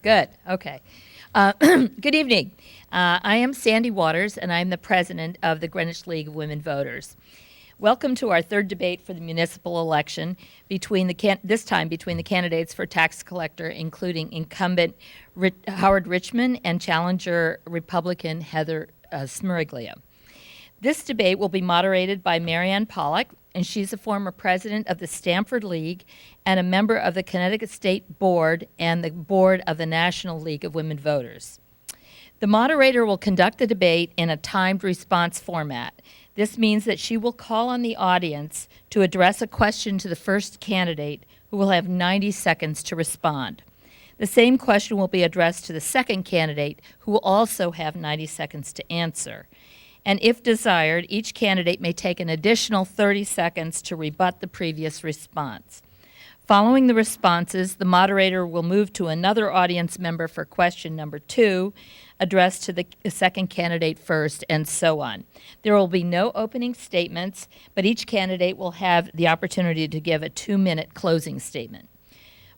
Good. Okay. Good evening. I am Sandy Waters, and I'm the president of the Greenwich League of Women Voters. Welcome to our third debate for the municipal election this time between the candidates for tax collector, including incumbent Howard Richmond and challenger Republican Heather Smiriglia. This debate will be moderated by Marianne Pollock, and she's a former president of the Stamford League and a member of the Connecticut State Board and the board of the National League of Women Voters. The moderator will conduct the debate in a timed response format. This means that she will call on the audience to address a question to the first candidate, who will have 90 seconds to respond. The same question will be addressed to the second candidate, who will also have 90 seconds to answer. And if desired, each candidate may take an additional 30 seconds to rebut the previous response. Following the responses, the moderator will move to another audience member for question number 2, addressed to the second candidate first, and so on. There will be no opening statements, but each candidate will have the opportunity to give a 2-minute closing statement.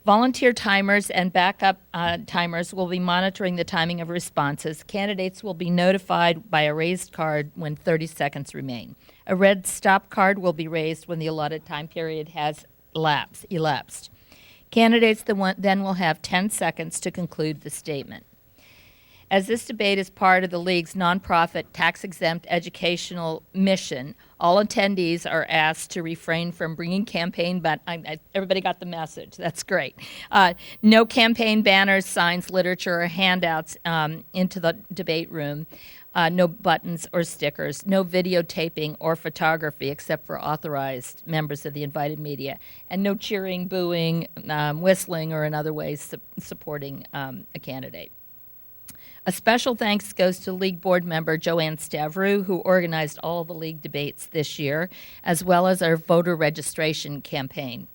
Volunteer timers and backup timers will be monitoring the timing of responses. Candidates will be notified by a raised card when 30 seconds remain. A red stop card will be raised when the allotted time period has elapsed. Candidates then will have 10 seconds to conclude the statement. As this debate is part of the League's nonprofit tax-exempt educational mission, all attendees are asked to refrain from bringing campaign everybody got the message. That's great. No campaign banners, signs, literature, or handouts into the debate room. No buttons or stickers. No videotaping or photography except for authorized members of the invited media. And no cheering, booing, whistling, or in other ways supporting a candidate. A special thanks goes to League Board member Joanne Stavru, who organized all the League debates this year, as well as our voter registration campaign.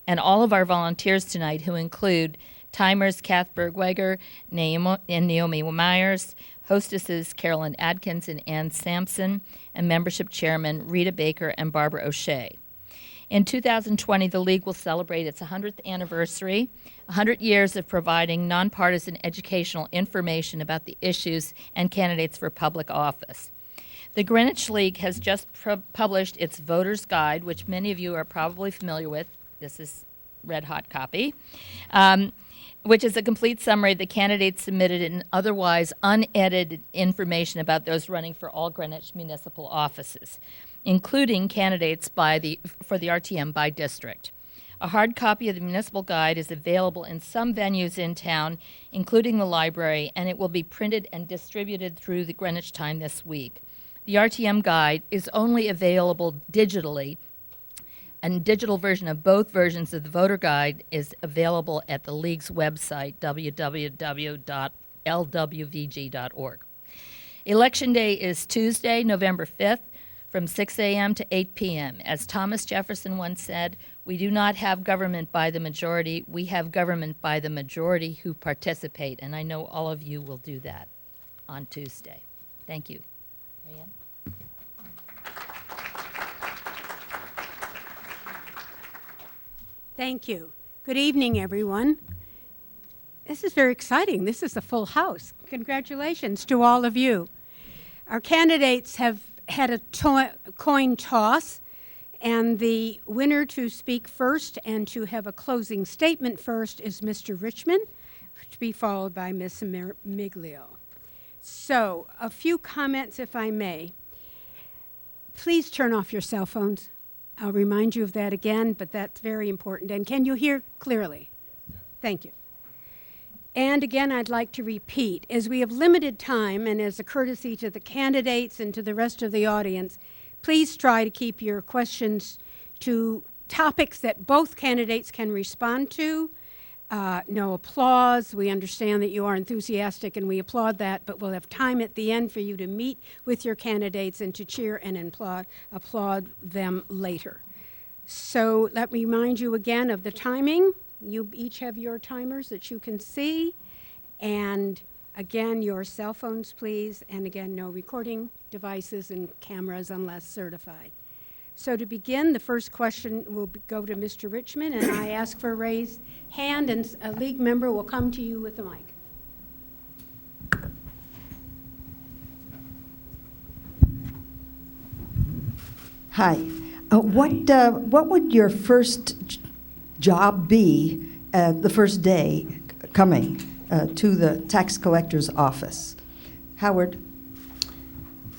And all of our volunteers tonight, who include timers Kath Bergweger and Naomi Myers, hostesses Carolyn Adkins and Ann Sampson, and membership chairman Rita Baker and Barbara O'Shea. In 2020, the League will celebrate its 100th anniversary, 100 years of providing nonpartisan educational information about the issues and candidates for public office. The Greenwich League has just published its Voter's Guide, which many of you are probably familiar with. This is red-hot copy, which is a complete summary of the candidates submitted and otherwise unedited information about those running for all Greenwich municipal offices, including candidates for the RTM by district. A hard copy of the municipal guide is available in some venues in town, including the library, and it will be printed and distributed through the Greenwich Time this week. The RTM guide is only available digitally. A digital version of both versions of the voter guide is available at the League's website, www.lwvg.org. Election Day is Tuesday, November 5th, from 6 a.m. to 8 p.m. As Thomas Jefferson once said, we do not have government by the majority, we have government by the majority who participate, and I know all of you will do that on Tuesday. Thank you. Marianne? Thank you. Good evening, everyone. This is very exciting. This is a full house. Congratulations to all of you. Our candidates have had a coin toss, and the winner to speak first and to have a closing statement first is Mr. Richmond, to be followed by Ms. Miglio. So, a few comments, if I may. Please turn off your cell phones. I'll remind you of that again, but that's very important. And can you hear clearly? Thank you. And again, I'd like to repeat, as we have limited time and as a courtesy to the candidates and to the rest of the audience, please try to keep your questions to topics that both candidates can respond to. No applause. We understand that you are enthusiastic and we applaud that, but we'll have time at the end for you to meet with your candidates and to cheer and applaud them later. So let me remind you again of the timing. You each have your timers that you can see. And again, your cell phones, please. And again, no recording devices and cameras unless certified. So to begin, the first question will go to Mr. Richmond, and I ask for a raised hand, and a league member will come to you with the mic. Hi. What would your first job be the first day coming to the tax collector's office? Howard?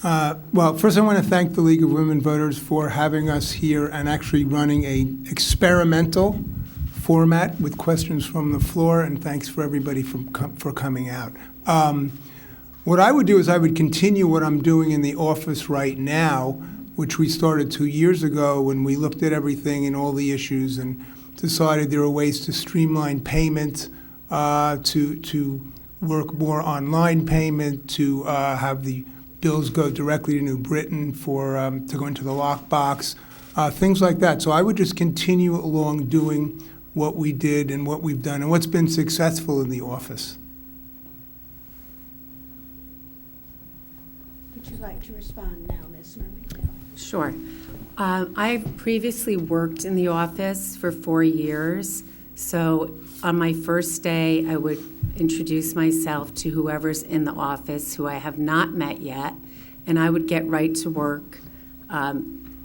Well, first I want to thank the League of Women Voters for having us here and actually running a experimental format with questions from the floor, and thanks for everybody for coming out. What I would do is I would continue what I'm doing in the office right now, which we started 2 years ago when we looked at everything and all the issues and decided there are ways to streamline payment, to work more online payment, to have the bills go directly to New Britain to go into the lockbox, things like that. So I would just continue along doing what we did and what we've done and what's been successful in the office. Would you like to respond now, Ms. Murray? Sure. I've previously worked in the office for 4 years, so on my first day, I would introduce myself to whoever's in the office who I have not met yet, and I would get right to work,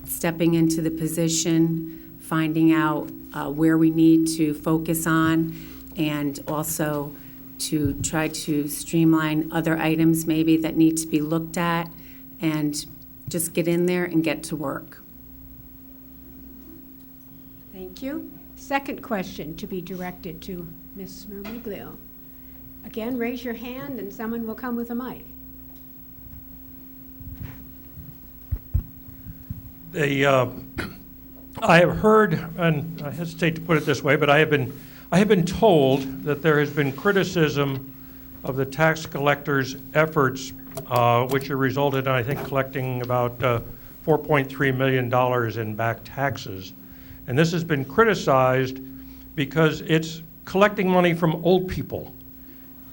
stepping into the position, finding out where we need to focus on, and also to try to streamline other items maybe that need to be looked at, and just get in there and get to work. Thank you. Second question to be directed to Ms. Mermiglio. Again, raise your hand and someone will come with a mic. I have heard, and I hesitate to put it this way, but I have been told that there has been criticism of the tax collector's efforts, which have resulted in, I think, collecting about $4.3 million in back taxes. And this has been criticized because it's collecting money from old people.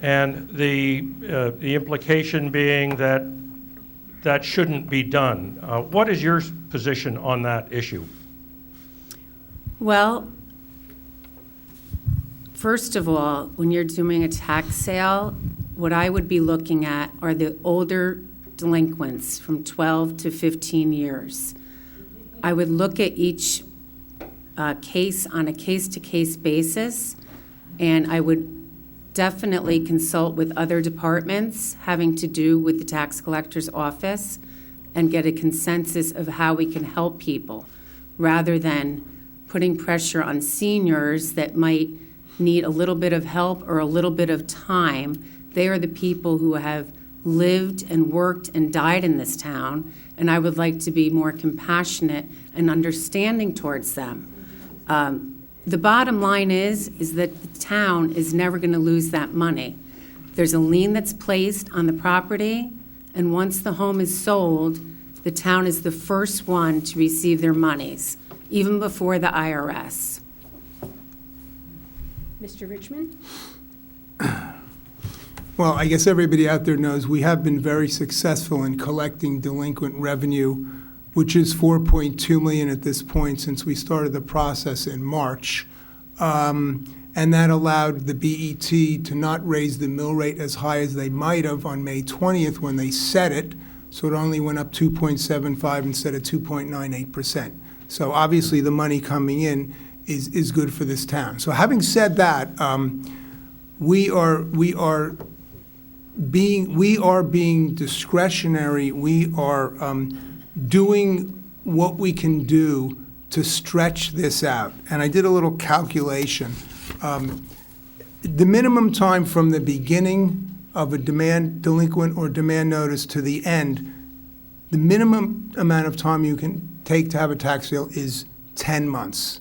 And the implication being that that shouldn't be done. What is your position on that issue? Well, first of all, when you're doing a tax sale, what I would be looking at are the older delinquents from 12 to 15 years. I would look at each case on a case-to-case basis, and I would definitely consult with other departments having to do with the tax collector's office and get a consensus of how we can help people, rather than putting pressure on seniors that might need a little bit of help or a little bit of time. They are the people who have lived and worked and died in this town, and I would like to be more compassionate and understanding towards them. The bottom line is that the town is never going to lose that money. There's a lien that's placed on the property, and once the home is sold, the town is the first one to receive their monies, even before the IRS. Mr. Richmond? Well, I guess everybody out there knows we have been very successful in collecting delinquent revenue, which is $4.2 million at this point since we started the process in March. And that allowed the BET to not raise the mill rate as high as they might have on May 20th when they set it, so it only went up 2.75 instead of 2.98%. So obviously the money coming in is good for this town. So having said that, we are being discretionary. We are doing what we can do to stretch this out. And I did a little calculation. The minimum time from the beginning of a delinquent or demand notice to the end, the minimum amount of time you can take to have a tax sale is 10 months.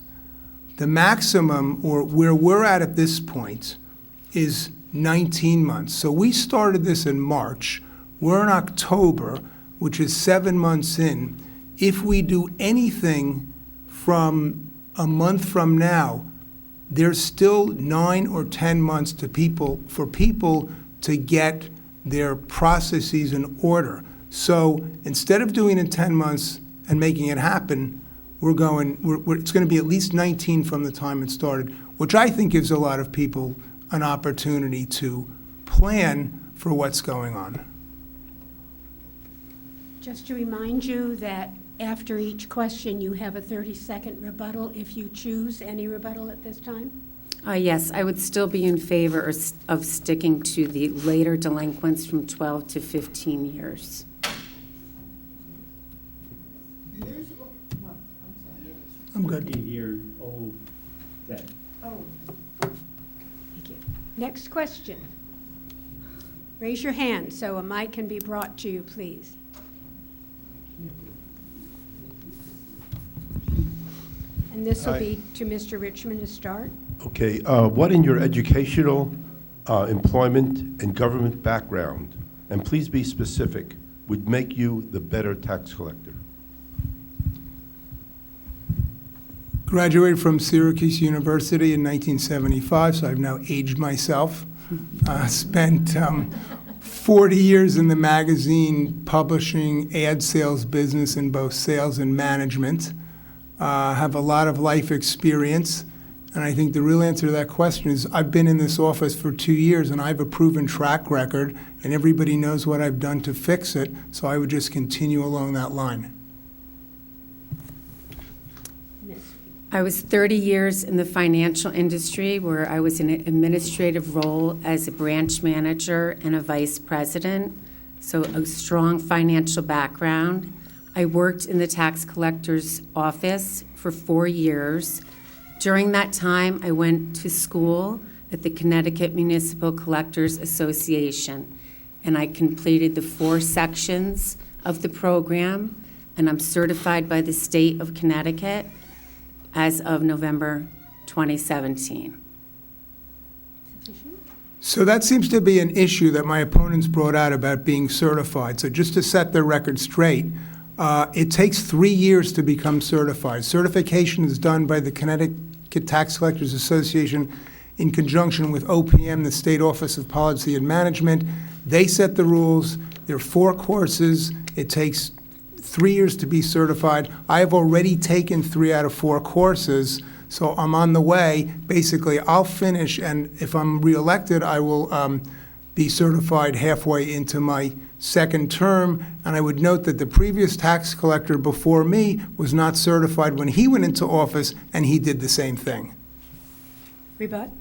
The maximum, or where we're at this point, is 19 months. So we started this in March. We're in October, which is 7 months in. If we do anything from a month from now, there's still 9 or 10 months for people to get their processes in order. So instead of doing it in 10 months and making it happen, it's going to be at least 19 from the time it started, which I think gives a lot of people an opportunity to plan for what's going on. Just to remind you that after each question, you have a 30-second rebuttal if you choose any rebuttal at this time. Yes, I would still be in favor of sticking to the later delinquents from 12 to 15 years. I'm good. 15-year-old debt. Thank you. Next question. Raise your hand so a mic can be brought to you, please. And this will be to Mr. Richmond to start. Okay, what in your educational, employment, and government background, and please be specific, would make you the better tax collector? Graduated from Syracuse University in 1975, so I've now aged myself. Spent 40 years in the magazine publishing ad sales business in both sales and management. Have a lot of life experience. And I think the real answer to that question is I've been in this office for 2 years and I have a proven track record and everybody knows what I've done to fix it, so I would just continue along that line. I was 30 years in the financial industry where I was in an administrative role as a branch manager and a vice president, so a strong financial background. I worked in the tax collector's office for 4 years. During that time, I went to school at the Connecticut Municipal Collectors Association, and I completed the 4 sections of the program, and I'm certified by the state of Connecticut as of November 2017. So that seems to be an issue that my opponents brought out about being certified. So just to set the record straight, it takes 3 years to become certified. Certification is done by the Connecticut Tax Collectors Association in conjunction with OPM, the State Office of Policy and Management. They set the rules. There are 4 courses. It takes 3 years to be certified. I have already taken 3 out of 4 courses, so I'm on the way. Basically, I'll finish, and if I'm reelected, I will be certified halfway into my second term. And I would note that the previous tax collector before me was not certified when he went into office, and he did the same thing. Rebut.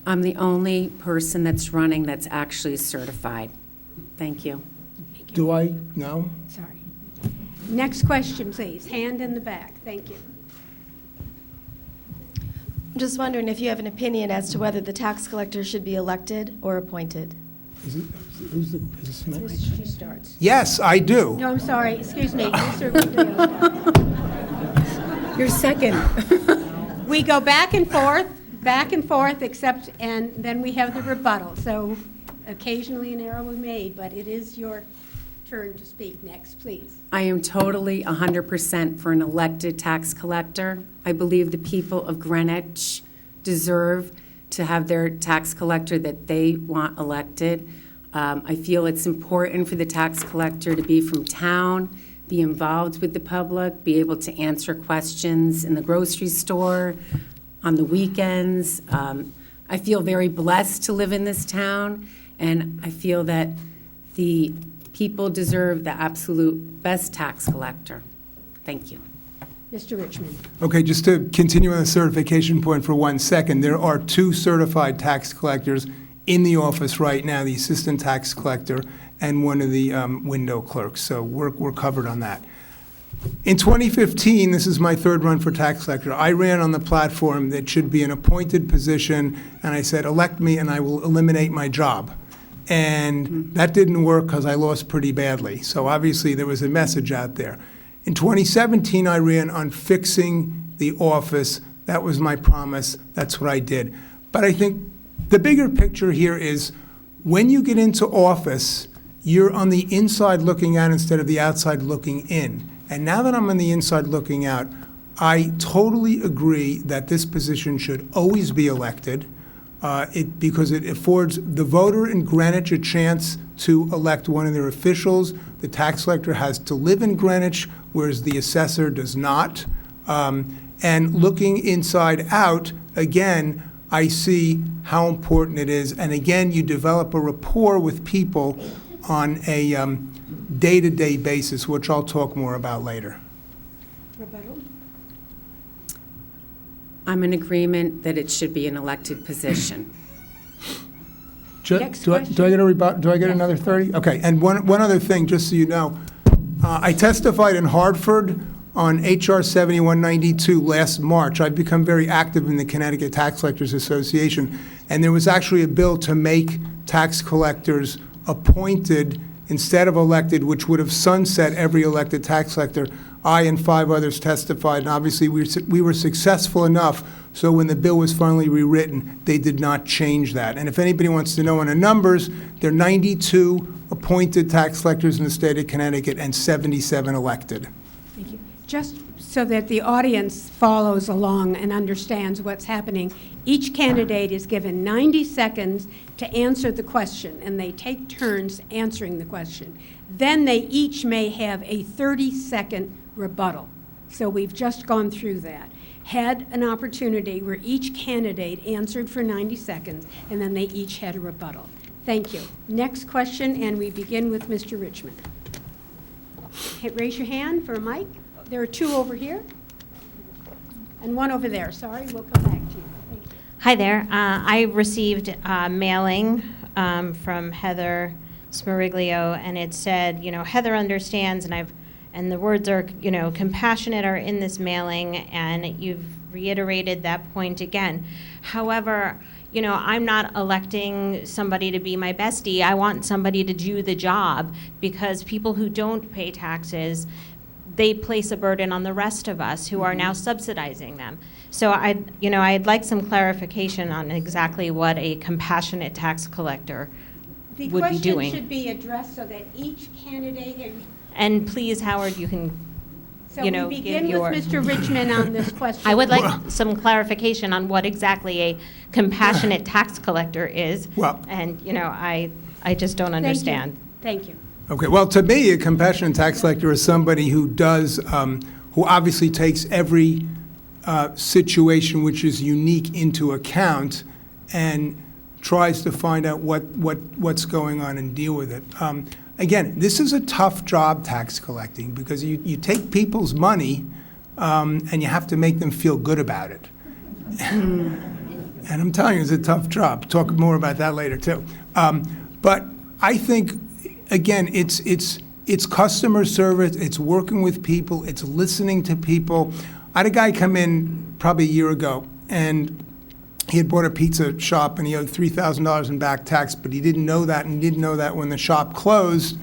I'm the only person that's running that's actually certified. Thank you. Do I? No? Sorry. Next question, please. Hand in the back. Thank you. I'm just wondering if you have an opinion as to whether the tax collector should be elected or appointed. Is this me? She starts. Yes, I do. No, I'm sorry. Excuse me. Mr. Rendell. You're second. We go back and forth, except, and then we have the rebuttal. So occasionally an error was made, but it is your turn to speak next, please. I am totally 100% for an elected tax collector. I believe the people of Greenwich deserve to have their tax collector that they want elected. I feel it's important for the tax collector to be from town, be involved with the public, be able to answer questions in the grocery store, on the weekends. I feel very blessed to live in this town, and I feel that the people deserve the absolute best tax collector. Thank you. Mr. Richmond. Okay, just to continue on the certification point for 1 second, there are 2 certified tax collectors in the office right now, the assistant tax collector and one of the window clerks, so we're covered on that. In 2015, this is my 3rd run for tax collector, I ran on the platform that should be an appointed position, and I said, elect me and I will eliminate my job. And that didn't work because I lost pretty badly, so obviously there was a message out there. In 2017, I ran on fixing the office. That was my promise. That's what I did. But I think the bigger picture here is when you get into office, you're on the inside looking out instead of the outside looking in. And now that I'm on the inside looking out, I totally agree that this position should always be elected because it affords the voter in Greenwich a chance to elect one of their officials. The tax collector has to live in Greenwich whereas the assessor does not. And looking inside out, again, I see how important it is. And again, you develop a rapport with people on a day-to-day basis, which I'll talk more about later. Rebuttal? I'm in agreement that it should be an elected position. Next Do I get a rebut? Do I get Yes. another 30? Okay, and one other thing, just so you know, I testified in Hartford on HR 7192 last March. I've become very active in the Connecticut Tax Collectors Association, and there was actually a bill to make tax collectors appointed instead of elected, which would have sunset every elected tax collector. I and 5 others testified, and obviously we were successful enough, so when the bill was finally rewritten, they did not change that. And if anybody wants to know on the numbers, there are 92 appointed tax collectors in the state of Connecticut and 77 elected. Thank you. Just so that the audience follows along and understands what's happening, each candidate is given 90 seconds to answer the question, and they take turns answering the question. Then they each may have a 30-second rebuttal. So we've just gone through that. Had an opportunity where each candidate answered for 90 seconds, and then they each had a rebuttal. Thank you. Next question, and we begin with Mr. Richmond. Raise your hand for a mic. There are 2 over here, and 1 over there. Sorry, we'll come back to you. Thank you. Hi there. I received a mailing from Heather Smariglio, and it said, Heather understands, and the words are, compassionate are in this mailing, and you've reiterated that point again. However, I'm not electing somebody to be my bestie. I want somebody to do the job, because people who don't pay taxes, they place a burden on the rest of us who are now subsidizing them. So I'd like some clarification on exactly what a compassionate tax collector The would be question doing. should be addressed so that each candidate, And please, Howard, you can, so you know, we give begin your. with Mr. Richmond on this question. I would like some clarification on what exactly a compassionate tax collector is. Well- And, I just don't Thank you. understand. Thank you. Okay, well, to me, a compassionate tax collector is somebody who does, who obviously takes every situation which is unique into account and tries to find out what's going on and deal with it. Again, this is a tough job, tax collecting, because you take people's money and you have to make them feel good about it. And I'm telling you, it's a tough job. Talk more about that later, too. But I think, again, it's customer service, it's working with people, it's listening to people. I had a guy come in probably a year ago, and he had bought a pizza shop, and he owed $3,000 in back tax, but he didn't know that, and he didn't know that when the shop closed,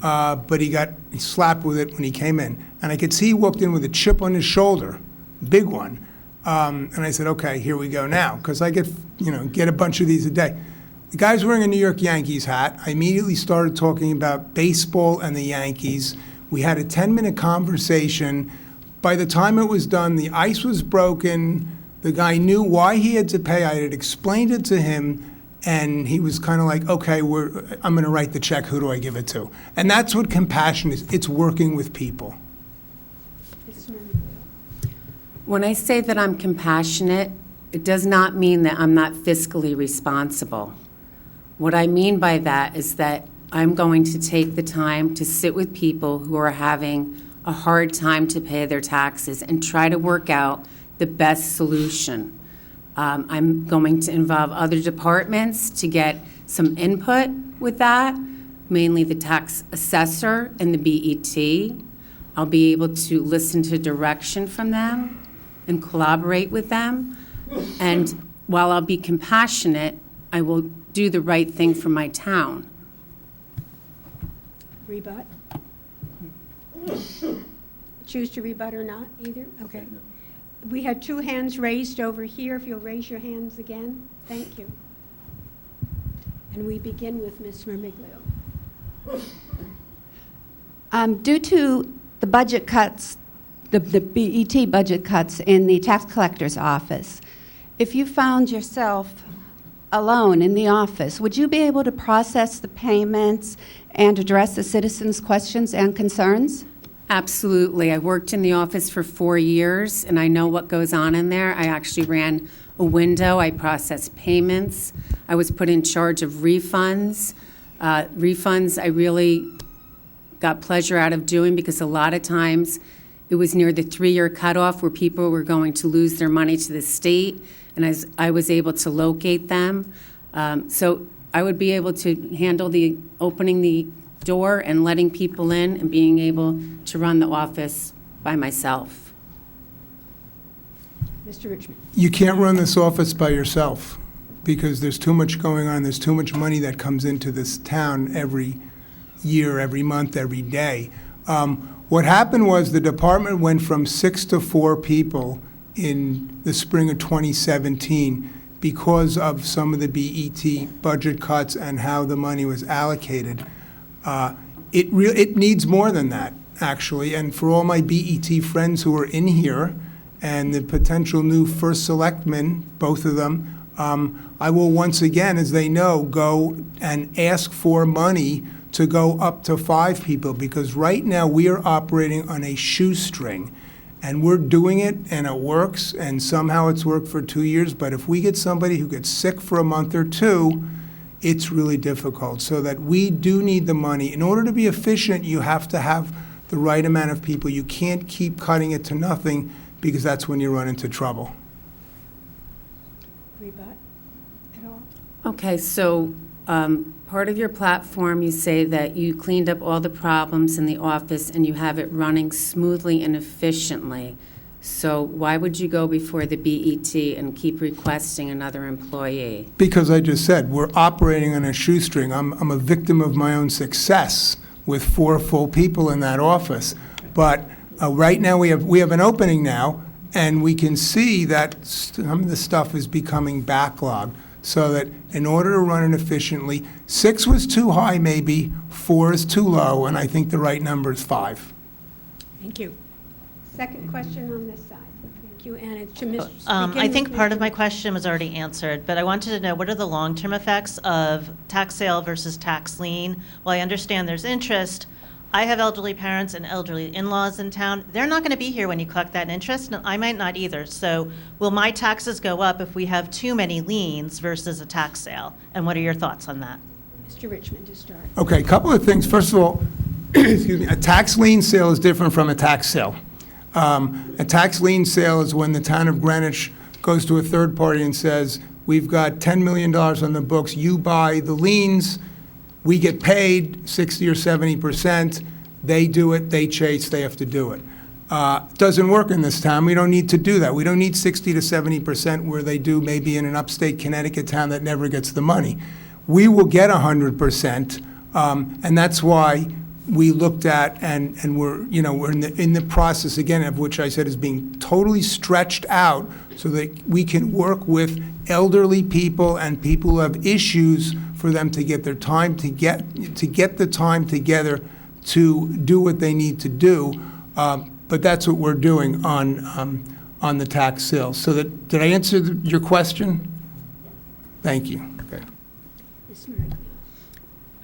but he got slapped with it when he came in. And I could see he walked in with a chip on his shoulder, big one. And I said, okay, here we go now, because I get a bunch of these a day. The guy's wearing a New York Yankees hat. I immediately started talking about baseball and the Yankees. We had a 10-minute conversation. By the time it was done, the ice was broken. The guy knew why he had to pay. I had explained it to him, and he was kind of like, okay, I'm going to write the check. Who do I give it to? And that's what compassion is. It's working with people. When I say that I'm compassionate, it does not mean that I'm not fiscally responsible. What I mean by that is that I'm going to take the time to sit with people who are having a hard time to pay their taxes and try to work out the best solution. I'm going to involve other departments to get some input with that, mainly the tax assessor and the BET. I'll be able to listen to direction from them and collaborate with them. And while I'll be compassionate, I will do the right thing for my town. Rebut? Choose to rebut or not, either? Okay. We had 2 hands raised over here. If you'll raise your hands again. Thank you. And we begin with Ms. Mermiglio. Due to the budget cuts, the BET budget cuts in the tax collector's office, if you found yourself alone in the office, would you be able to process the payments and address the citizens' questions and concerns? Absolutely. I worked in the office for 4 years, and I know what goes on in there. I actually ran a window. I processed payments. I was put in charge of refunds. Refunds I really got pleasure out of doing because a lot of times it was near the 3-year cutoff where people were going to lose their money to the state, and I was able to locate them. So I would be able to handle the opening the door and letting people in and being able to run the office by myself. Mr. Richmond. You can't run this office by yourself because there's too much going on. There's too much money that comes into this town every year, every month, every day. What happened was the department went from 6 to 4 people in the spring of 2017 because of some of the BET budget cuts and how the money was allocated. It needs more than that, actually. And for all my BET friends who are in here and the potential new first selectmen, both of them, I will once again, as they know, go and ask for money to go up to 5 people, because right now we are operating on a shoestring. And we're doing it, and it works, and somehow it's worked for 2 years. But if we get somebody who gets sick for a month or two, it's really difficult. So that we do need the money. In order to be efficient, you have to have the right amount of people. You can't keep cutting it to nothing, because that's when you run into trouble. Rebut at all? Okay, so part of your platform, you say that you cleaned up all the problems in the office and you have it running smoothly and efficiently. So why would you go before the BET and keep requesting another employee? Because I just said, we're operating on a shoestring. I'm a victim of my own success with 4 full people in that office. But right now, we have an opening now, and we can see that some of the stuff is becoming backlogged. So that in order to run it efficiently, 6 was too high maybe, 4 is too low, and I think the right number is 5. Thank you. Second question on this side. Thank you, and it's to Ms. I think begin part with of my Mr. question was already answered, but I wanted to know, what are the long-term effects of tax sale versus tax lien? Well, I understand there's interest. I have elderly parents and elderly in-laws in town. They're not going to be here when you collect that interest, and I might not either. So will my taxes go up if we have too many liens versus a tax sale? And what are your thoughts on that? Mr. Richmond to start. Okay, a couple of things. First of all, excuse me, a tax lien sale is different from a tax sale. A tax lien sale is when the town of Greenwich goes to a third party and says, we've got $10 million on the books, you buy the liens, we get paid 60 or 70%, they do it, they chase, they have to do it. Doesn't work in this town. We don't need to do that. We don't need 60 to 70% where they do maybe in an upstate Connecticut town that never gets the money. We will get 100%, and that's why we looked at and we're in the process again of which I said is being totally stretched out so that we can work with elderly people and people who have issues for them to get their time to get the time together to do what they need to do. But that's what we're doing on the tax sale. So did I answer your question? Thank you. Okay. Ms. Murray.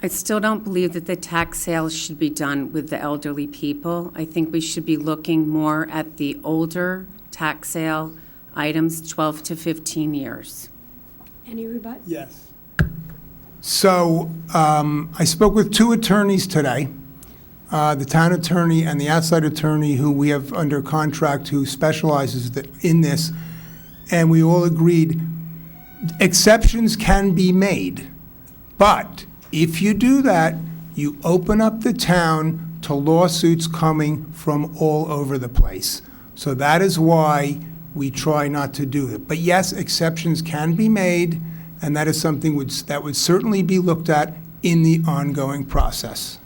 I still don't believe that the tax sales should be done with the elderly people. I think we should be looking more at the older tax sale items, 12 to 15 years. Any rebut? Yes. So I spoke with 2 attorneys today, the town attorney and the outside attorney who we have under contract who specializes in this, and we all agreed exceptions can be made, but if you do that, you open up the town to lawsuits coming from all over the place. So that is why we try not to do it. But yes, exceptions can be made, and that is something that would certainly be looked at in the ongoing process.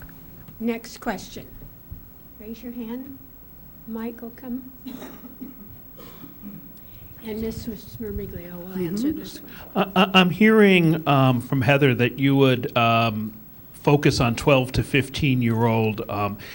Next question. Raise your hand. Mike will come. And Ms. Smirmiglio will answer this one. I'm hearing from Heather that you would focus on 12 to 15-year-old.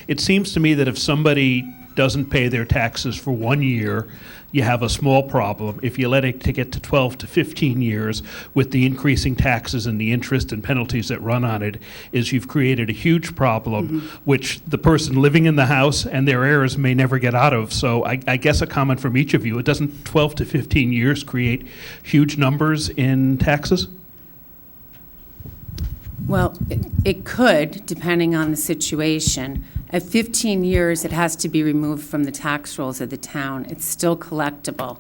It seems to me that if somebody doesn't pay their taxes for 1 year, you have a small problem. If you let it to get to 12 to 15 years with the increasing taxes and the interest and penalties that run on it, is you've created a huge problem, which the person living in the house and their heirs may never get out of. So I guess a comment from each of you, it doesn't 12 to 15 years create huge numbers in taxes? Well, it could, depending on the situation. At 15 years, it has to be removed from the tax rolls of the town. It's still collectible.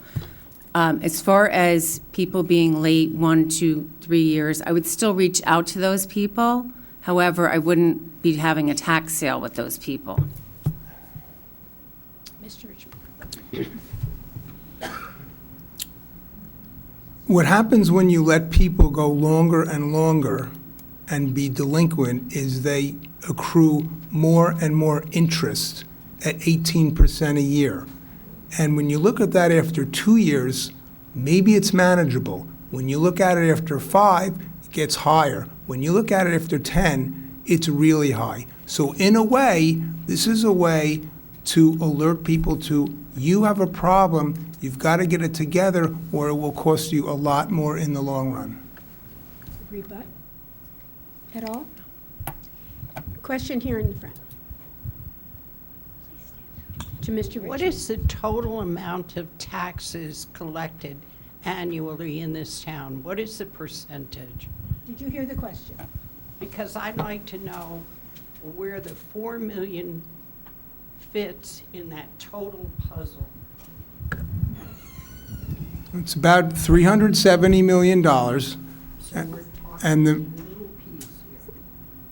As far as people being late 1, 2, 3 years, I would still reach out to those people. However, I wouldn't be having a tax sale with those people. Mr. Richmond. What happens when you let people go longer and longer and be delinquent is they accrue more and more interest at 18% a year. And when you look at that after 2 years, maybe it's manageable. When you look at it after 5, it gets higher. When you look at it after 10, it's really high. So in a way, this is a way to alert people to, you have a problem, you've got to get it together, or it will cost you a lot more in the long run. Rebut? At all? Question here in the front. To Mr. Richmond. What is the total amount of taxes collected annually in this town? What is the percentage? Did you hear the question? Because I'd like to know where the 4 million fits in that total puzzle. It's about $370 million. And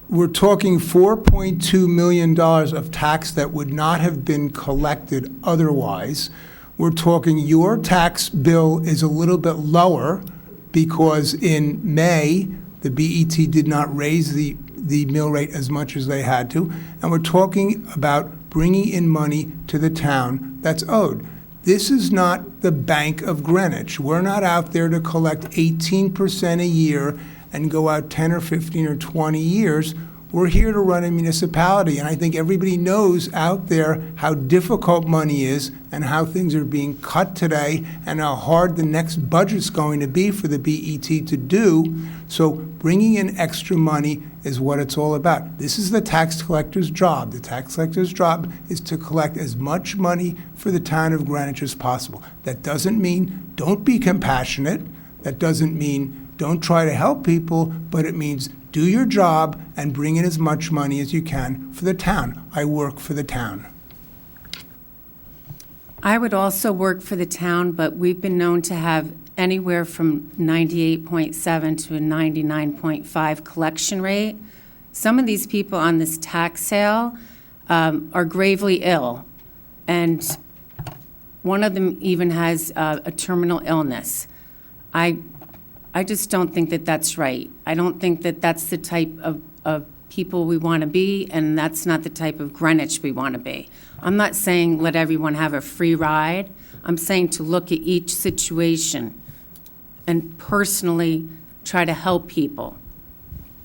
we're talking $4.2 million of tax that would not have been collected otherwise. We're talking your tax bill is a little bit lower because in May, the BET did not raise the mill rate as much as they had to. And we're talking about bringing in money to the town that's owed. This is not the Bank of Greenwich. We're not out there to collect 18% a year and go out 10 or 15 or 20 years. We're here to run a municipality, and I think everybody knows out there how difficult money is and how things are being cut today and how hard the next budget's going to be for the BET to do. So bringing in extra money is what it's all about. This is the tax collector's job. The tax collector's job is to collect as much money for the town of Greenwich as possible. That doesn't mean don't be compassionate. That doesn't mean don't try to help people, but it means do your job and bring in as much money as you can for the town. I work for the town. I would also work for the town, but we've been known to have anywhere from 98.7 to a 99.5 collection rate. Some of these people on this tax sale are gravely ill, and one of them even has a terminal illness. I just don't think that that's right. I don't think that that's the type of people we want to be, and that's not the type of Greenwich we want to be. I'm not saying let everyone have a free ride. I'm saying to look at each situation and personally try to help people.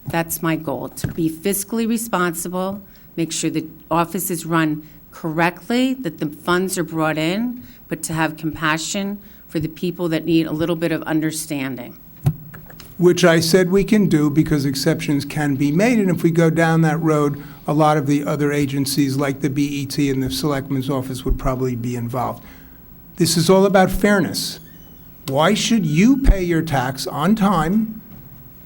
That's my goal, to be fiscally responsible, make sure the office is run correctly, that the funds are brought in, but to have compassion for the people that need a little bit of understanding. Which I said we can do because exceptions can be made. And if we go down that road, a lot of the other agencies like the BET and the Selectman's Office would probably be involved. This is all about fairness. Why should you pay your tax on time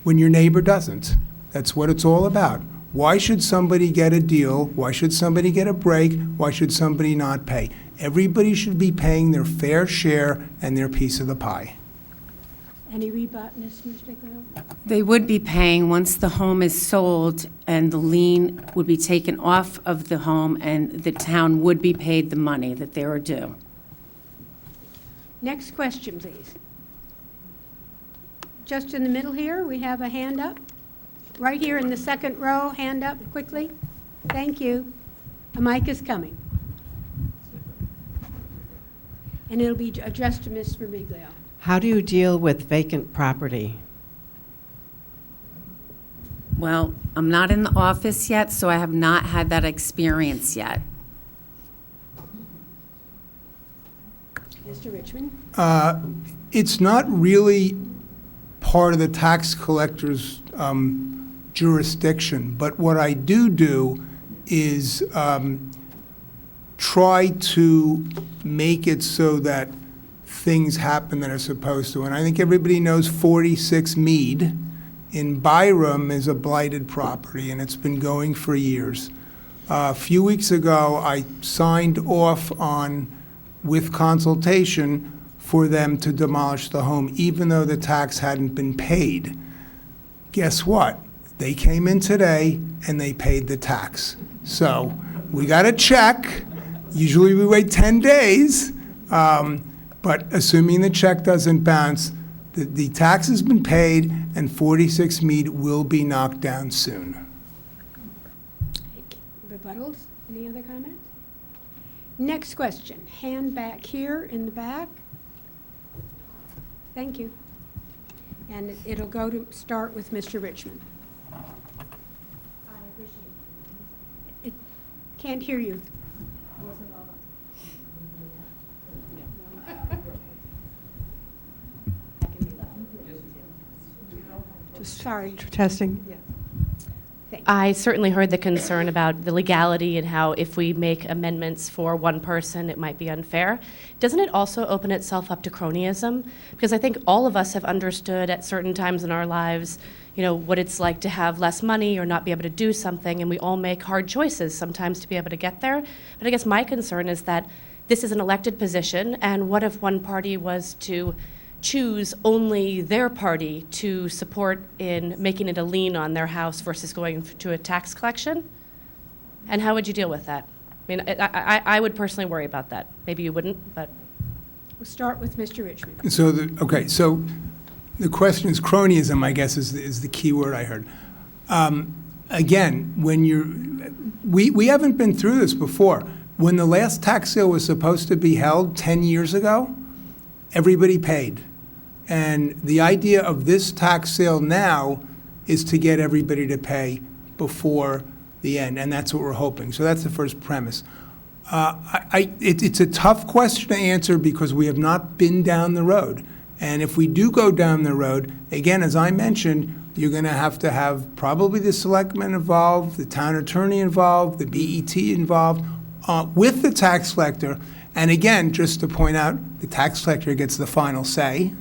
when your neighbor doesn't? That's what it's all about. Why should somebody get a deal? Why should somebody get a break? Why should somebody not pay? Everybody should be paying their fair share and their piece of the pie. Any rebut, Ms. Mistriglio? They would be paying once the home is sold, and the lien would be taken off of the home, and the town would be paid the money that they were due. Next question, please. Just in the middle here, we have a hand up. Right here in the second row, hand up quickly. Thank you. A mic is coming. And it'll be addressed to Ms. Vermiglio. How do you deal with vacant property? Well, I'm not in the office yet, so I have not had that experience yet. Mr. Richmond? It's not really part of the tax collector's jurisdiction, but what I do is try to make it so that things happen that are supposed to. And I think everybody knows 46 Mead in Byram is a blighted property, and it's been going for years. A few weeks ago, I signed off on, with consultation, for them to demolish the home, even though the tax hadn't been paid. Guess what? They came in today and they paid the tax. So we got a check. Usually we wait 10 days, but assuming the check doesn't bounce, the tax has been paid and 46 Mead will be knocked down soon. Rebuttals? Any other comments? Next question. Hand back here in the back. Thank you. And it'll go to start with Mr. Richmond. Can't hear you. Sorry. Testing. I certainly heard the concern about the legality and how if we make amendments for one person, it might be unfair. Doesn't it also open itself up to cronyism? Because I think all of us have understood at certain times in our lives, you know, what it's like to have less money or not be able to do something, and we all make hard choices sometimes to be able to get there. But I guess my concern is that this is an elected position, and what if one party was to choose only their party to support in making it a lien on their house versus going to a tax collection? And how would you deal with that? I mean, I would personally worry about that. Maybe you wouldn't, but. We'll start with Mr. Richmond. So the question is cronyism, I guess, is the key word I heard. Again, we haven't been through this before. When the last tax sale was supposed to be held 10 years ago, everybody paid. And the idea of this tax sale now is to get everybody to pay before the end, and that's what we're hoping. So that's the first premise. It's a tough question to answer because we have not been down the road. And if we do go down the road, again, as I mentioned, you're going to have probably the selectmen involved, the town attorney involved, the BET involved, with the tax collector. And again, just to point out, the tax collector gets the final say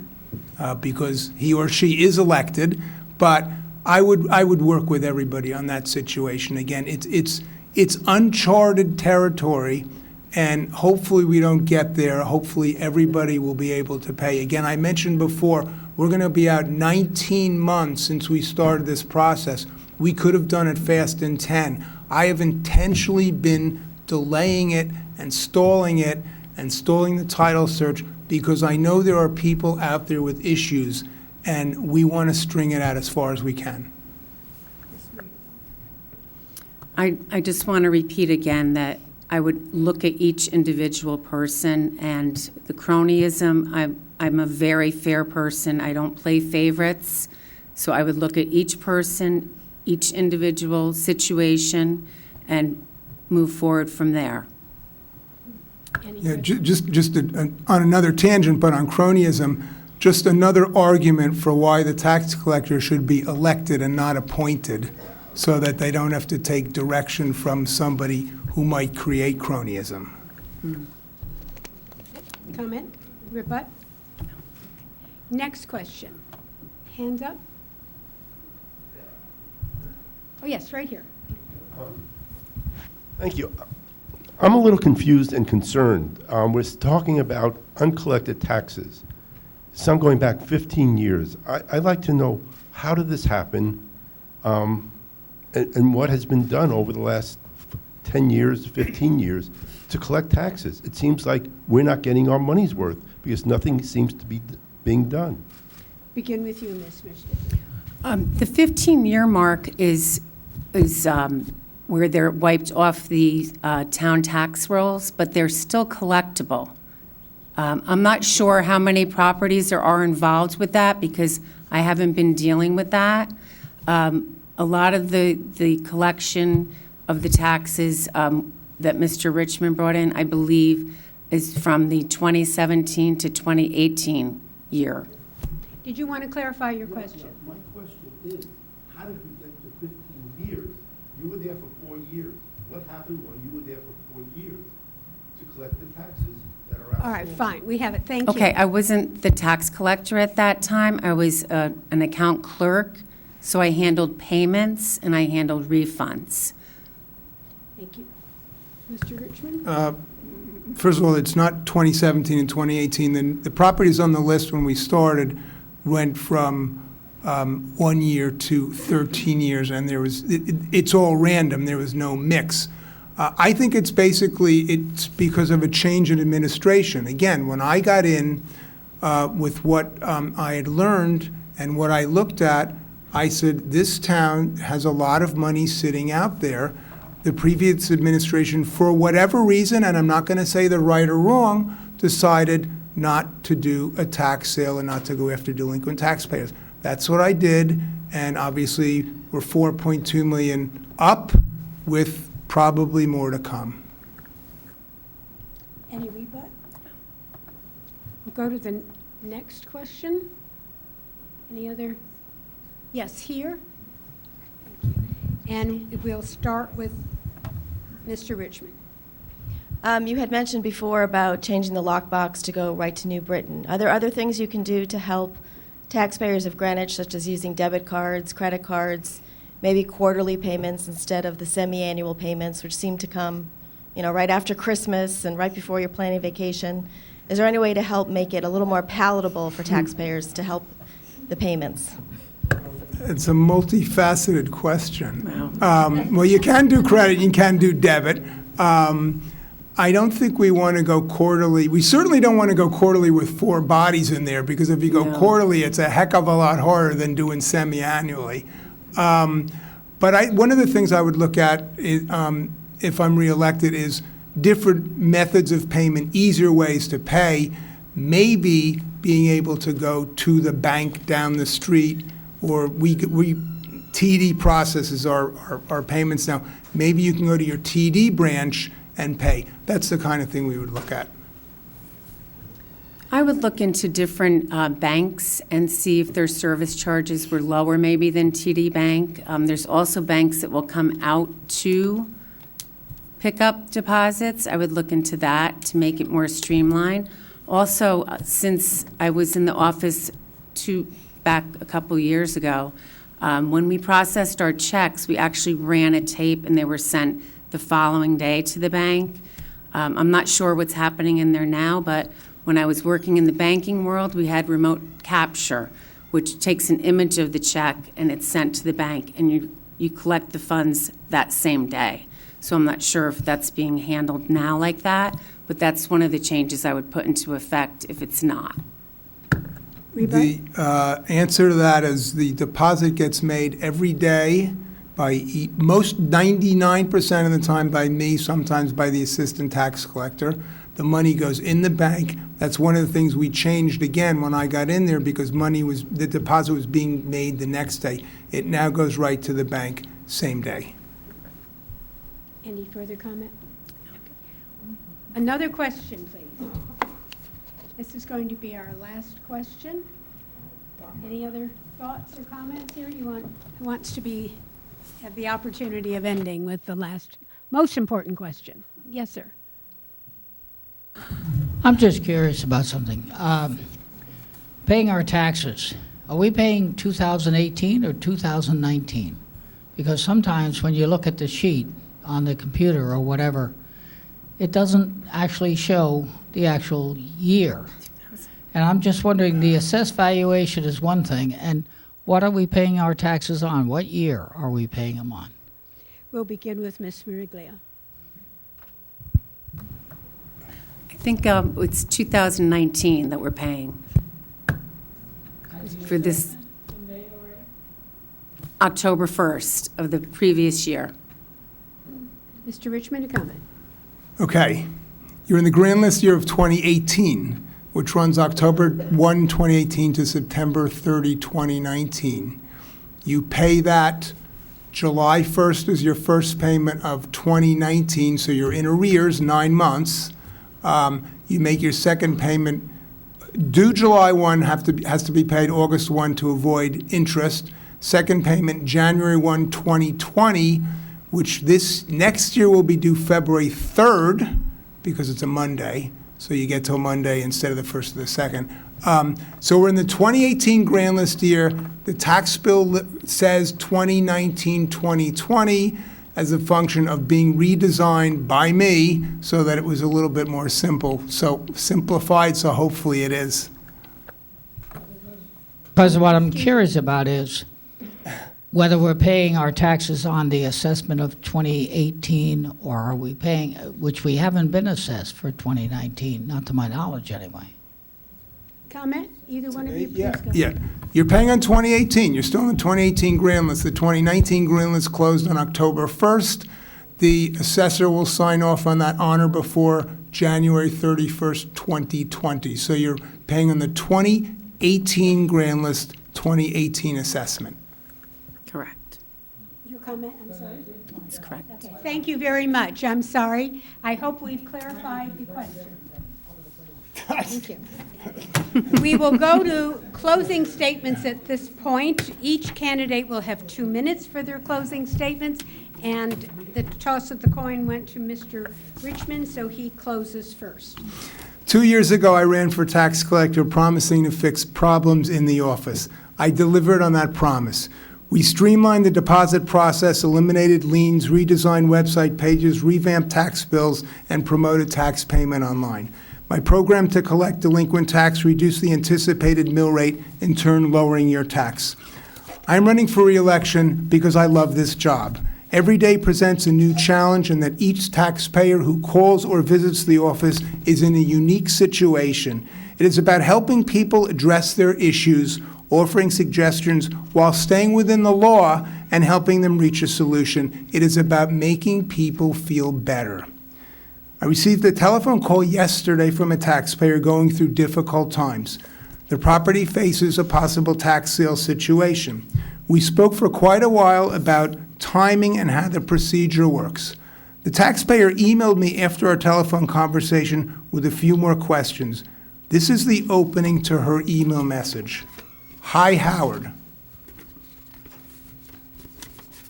because he or she is elected. But I would work with everybody on that situation. Again, it's uncharted territory, and hopefully we don't get there. Hopefully everybody will be able to pay. Again, I mentioned before, we're going to be out 19 months since we started this process. We could have done it fast in 10. I have intentionally been delaying it and stalling the title search because I know there are people out there with issues, and we want to string it out as far as we can. I just want to repeat again that I would look at each individual person, and the cronyism, I'm a very fair person. I don't play favorites. So I would look at each person, each individual situation, and move forward from there. Yeah, just on another tangent, but on cronyism, just another argument for why the tax collector should be elected and not appointed, so that they don't have to take direction from somebody who might create cronyism. Comment? Rebut? Next question. Hands up? Oh, yes, right here. Thank you. I'm a little confused and concerned. We're talking about uncollected taxes, some going back 15 years. I'd like to know, how did this happen, and what has been done over the last 10 years, 15 years to collect taxes? It seems like we're not getting our money's worth because nothing seems to be being done. Begin with you, Ms. Mirsky. The 15-year mark is where they're wiped off the town tax rolls, but they're still collectible. I'm not sure how many properties there are involved with that because I haven't been dealing with that. A lot of the collection of the taxes that Mr. Richmond brought in, I believe, is from the 2017 to 2018 year. Did you want to clarify your question? My question is, how did we get to 15 years? You were there for 4 years. What happened while you were there for 4 years to collect the taxes that are outstanding? All right, fine, we have it, thank you. Okay, I wasn't the tax collector at that time. I was an account clerk, so I handled payments and I handled refunds. Thank you. Mr. Richmond? First of all, it's not 2017 and 2018. The properties on the list when we started went from 1 year to 13 years, and it's all random. There was no mix. I think it's because of a change in administration. Again, when I got in with what I had learned and what I looked at, I said, this town has a lot of money sitting out there. The previous administration, for whatever reason, and I'm not going to say the right or wrong, decided not to do a tax sale and not to go after delinquent taxpayers. That's what I did, and obviously we're 4.2 million up with probably more to come. Any rebut? We'll go to the next question. Any other? Yes, here. Thank you. And we'll start with Mr. Richmond. You had mentioned before about changing the lockbox to go right to New Britain. Are there other things you can do to help taxpayers of Greenwich, such as using debit cards, credit cards, maybe quarterly payments instead of the semi-annual payments, which seem to come, right after Christmas and right before you're planning vacation? Is there any way to help make it a little more palatable for taxpayers to help the payments? It's a multifaceted question. Well, you can do credit, you can do debit. I don't think we want to go quarterly. We certainly don't want to go quarterly with 4 bodies in there, because if you go quarterly, it's a heck of a lot harder than doing semi-annually. But one of the things I would look at, is, if I'm reelected, is different methods of payment, easier ways to pay, maybe being able to go to the bank down the street, or TD processes our payments now. Maybe you can go to your TD branch and pay. That's the kind of thing we would look at. I would look into different banks and see if their service charges were lower maybe than TD Bank. There's also banks that will come out to pick up deposits. I would look into that to make it more streamlined. Also, since I was in the office back a couple years ago, when we processed our checks, we actually ran a tape and they were sent the following day to the bank. I'm not sure what's happening in there now, but when I was working in the banking world, we had remote capture, which takes an image of the check and it's sent to the bank, and you collect the funds that same day. So I'm not sure if that's being handled now like that, but that's one of the changes I would put into effect if it's not. The answer to that is the deposit gets made every day by 99% of the time by me, sometimes by the assistant tax collector. The money goes in the bank. That's one of the things we changed again when I got in there, because the deposit was being made the next day. It now goes right to the bank, same day. Any further comment? Another question, please. This is going to be our last question. Any other thoughts or comments here? Who wants to have the opportunity of ending with the last, most important question? Yes, sir. I'm just curious about something. Paying our taxes, are we paying 2018 or 2019? Because sometimes when you look at the sheet on the computer or whatever, it doesn't actually show the actual year. And I'm just wondering, the assessed valuation is one thing, and what are we paying our taxes on? What year are we paying them on? We'll begin with Ms. Mariglia. I think it's 2019 that we're paying for this October 1st of the previous year. Mr. Richmond, a comment. Okay. You're in the grand list year of 2018, which runs October 1, 2018 to September 30, 2019. You pay that July 1st is your first payment of 2019, so you're in arrears 9 months. You make your second payment due July 1, has to be paid August 1 to avoid interest. Second payment January 1, 2020, which this next year will be due February 3rd, because it's a Monday, so you get till Monday instead of the first or the second. So we're in the 2018 grand list year. The tax bill says 2019-2020 as a function of being redesigned by me so that it was a little bit more simplified, so hopefully it is. Because what I'm curious about is whether we're paying our taxes on the assessment of 2018, or are we paying, which we haven't been assessed for 2019, not to my knowledge anyway. Comment? Either one of you, please go. Yeah, you're paying on 2018. You're still on the 2018 grand list. The 2019 grand list closed on October 1st. The assessor will sign off on that honor before January 31st, 2020. So you're paying on the 2018 grand list, 2018 assessment. Correct. Your comment, I'm sorry? That's correct. Okay, thank you very much. I'm sorry. I hope we've clarified the question. Thank you. We will go to closing statements at this point. Each candidate will have 2 minutes for their closing statements, and the toss of the coin went to Mr. Richmond, so he closes first. 2 years ago, I ran for tax collector promising to fix problems in the office. I delivered on that promise. We streamlined the deposit process, eliminated liens, redesigned website pages, revamped tax bills, and promoted tax payment online. My program to collect delinquent tax reduced the anticipated mill rate, in turn lowering your tax. I'm running for re-election because I love this job. Every day presents a new challenge, and that each taxpayer who calls or visits the office is in a unique situation. It is about helping people address their issues, offering suggestions while staying within the law and helping them reach a solution. It is about making people feel better. I received a telephone call yesterday from a taxpayer going through difficult times. The property faces a possible tax sale situation. We spoke for quite a while about timing and how the procedure works. The taxpayer emailed me after our telephone conversation with a few more questions. This is the opening to her email message. Hi, Howard.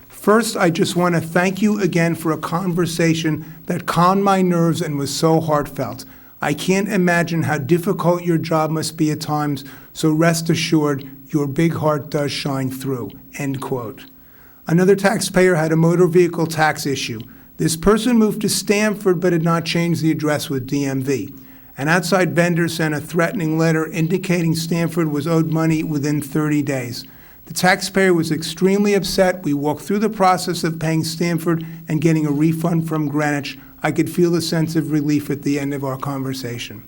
First, I just want to thank you again for a conversation that calmed my nerves and was so heartfelt. I can't imagine how difficult your job must be at times, so rest assured, your big heart does shine through, end quote. Another taxpayer had a motor vehicle tax issue. This person moved to Stamford but had not changed the address with DMV. An outside vendor sent a threatening letter indicating Stamford was owed money within 30 days. The taxpayer was extremely upset. We walked through the process of paying Stamford and getting a refund from Greenwich. I could feel a sense of relief at the end of our conversation.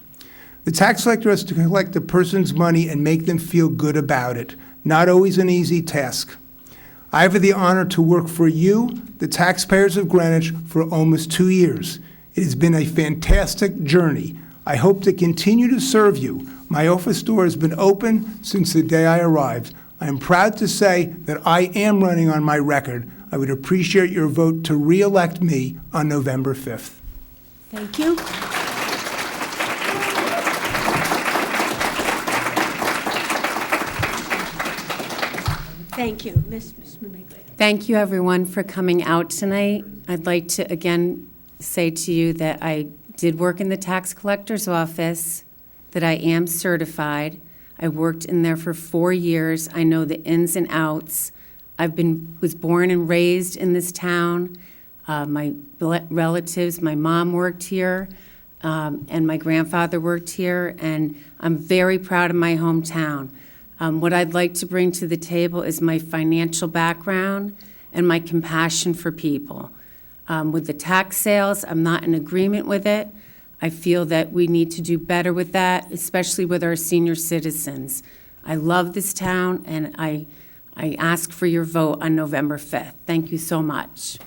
The tax collector has to collect a person's money and make them feel good about it. Not always an easy task. I have the honor to work for you, the taxpayers of Greenwich, for almost 2 years. It has been a fantastic journey. I hope to continue to serve you. My office door has been open since the day I arrived. I am proud to say that I am running on my record. I would appreciate your vote to re-elect me on November 5th. Thank you. Thank you. Ms. Smiglia. Thank you, everyone, for coming out tonight. I'd like to again say to you that I did work in the tax collector's office, that I am certified. I worked in there for 4 years. I know the ins and outs. Was born and raised in this town. My relatives, my mom worked here, and my grandfather worked here, and I'm very proud of my hometown. What I'd like to bring to the table is my financial background and my compassion for people. With the tax sales, I'm not in agreement with it. I feel that we need to do better with that, especially with our senior citizens. I love this town, and I ask for your vote on November 5th. Thank you so much.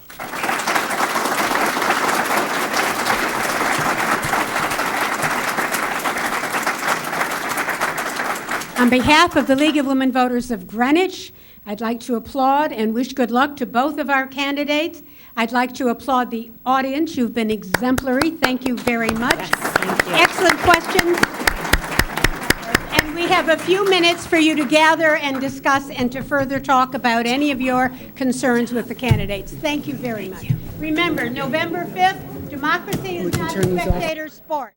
On behalf of the League of Women Voters of Greenwich, I'd like to applaud and wish good luck to both of our candidates. I'd like to applaud the audience. You've been exemplary. Thank you very much. Excellent questions. And we have a few minutes for you to gather and discuss and to further talk about any of your concerns with the candidates. Thank you very much. Remember, November 5th, democracy is not a spectator sport.